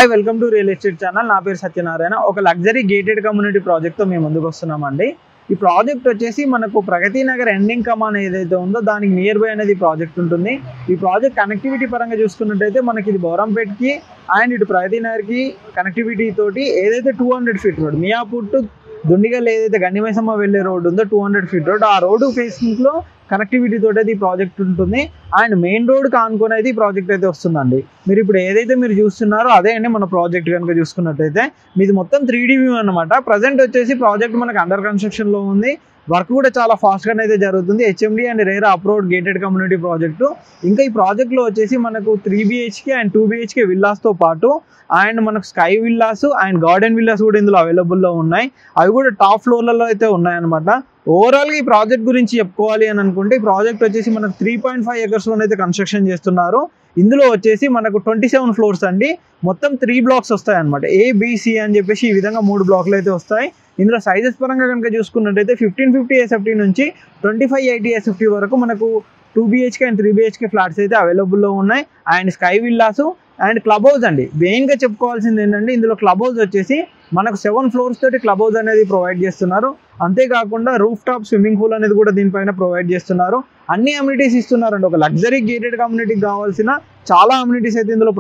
Hi welcome to real estate channel. నా పేరు సత్యనారాయణ. ఒక లగ్జరీ గేటెడ్ కమ్యూనిటీ ప్రాజెక్ట్తో మేము ముందుకు వస్తున్నామండి. ఈ ప్రాజెక్ట్ వచ్చేసి మనకు ప్రగతి నగర్ ఎండింగ్ కమాన్ ఏదైతే ఉందో దానికి నియర్ బై అనేది ప్రాజెక్ట్ ఉంటుంది. ఈ ప్రాజెక్ట్ కనెక్టివిటీ పరంగా చూసుకున్నట్టయితే మనకి ఇది బౌరంపేట్కి అండ్ ఇటు ప్రగతి నగర్కి కనెక్టివిటీ తోటి ఏదైతే 200 feet road Miyapur to Dundigal ఏదైతే గండిమైసమ్మ వెళ్ళే రోడ్ ఉందో 200 ఫీట్ రోడ్, ఆ రోడ్డు ఫేసింగ్లో కనెక్టివిటీ తోటి అయితే ఈ ప్రాజెక్ట్ ఉంటుంది. అండ్ మెయిన్ రోడ్కి ఆనుకొని అయితే ఈ ప్రాజెక్ట్ అయితే వస్తుందండి. మీరు ఇప్పుడు ఏదైతే మీరు చూస్తున్నారో అదే అండి మన ప్రాజెక్ట్. కనుక చూసుకున్నట్టయితే మీది మొత్తం 3D వ్యూ అనమాట. ప్రజెంట్ వచ్చేసి ప్రాజెక్ట్ మనకు అండర్ కన్స్ట్రక్షన్లో ఉంది. వర్క్ కూడా చాలా ఫాస్ట్గానే అయితే జరుగుతుంది. HMD and RERA approved gated community project. ఇంకా ఈ ప్రాజెక్ట్లో వచ్చేసి మనకు 3 BHK అండ్ 2 BHK విల్లాస్తో పాటు అండ్ మనకు sky villas and garden villas కూడా ఇందులో అవైలబుల్లో ఉన్నాయి. అవి కూడా టాప్ ఫ్లోర్లలో అయితే ఉన్నాయన్నమాట. ఓవరాల్గా ఈ ప్రాజెక్ట్ గురించి చెప్పుకోవాలి అని అనుకుంటే ఈ ప్రాజెక్ట్ వచ్చేసి మనకు 3.5 ఎకర్స్లోనైతే కన్స్ట్రక్షన్ చేస్తున్నారు. ఇందులో వచ్చేసి మనకు 27 ఫ్లోర్స్ అండి. మొత్తం 3 బ్లాక్స్ వస్తాయి అనమాట. ABC అని చెప్పేసి ఈ విధంగా 3 బ్లాక్లు అయితే వస్తాయి. ఇందులో సైజెస్ పరంగా కనుక చూసుకున్నట్టయితే 1550 SFT నుంచి 2580 SFT వరకు మనకు 2 BHK అండ్ 3 BHK ఫ్లాట్స్ అయితే అవైలబుల్లో ఉన్నాయి. And sky villas and club house అండి. మెయిన్గా చెప్పుకోవాల్సింది ఏంటంటే ఇందులో క్లబ్ హౌస్ వచ్చేసి మనకు 7 ఫ్లోర్స్ తోటి క్లబ్ హౌస్ అనేది ప్రొవైడ్ చేస్తున్నారు. అంతేకాకుండా రూఫ్ టాప్ స్విమ్మింగ్ పూల్ అనేది కూడా దీనిపైన ప్రొవైడ్ చేస్తున్నారు. అన్ని అమ్యూనిటీస్ ఇస్తున్నారండి. ఒక లగ్జరీ గేటెడ్ కమ్యూనిటీకి కావాల్సిన చాలా అమ్యూనిటీస్ అయితే ఇందులో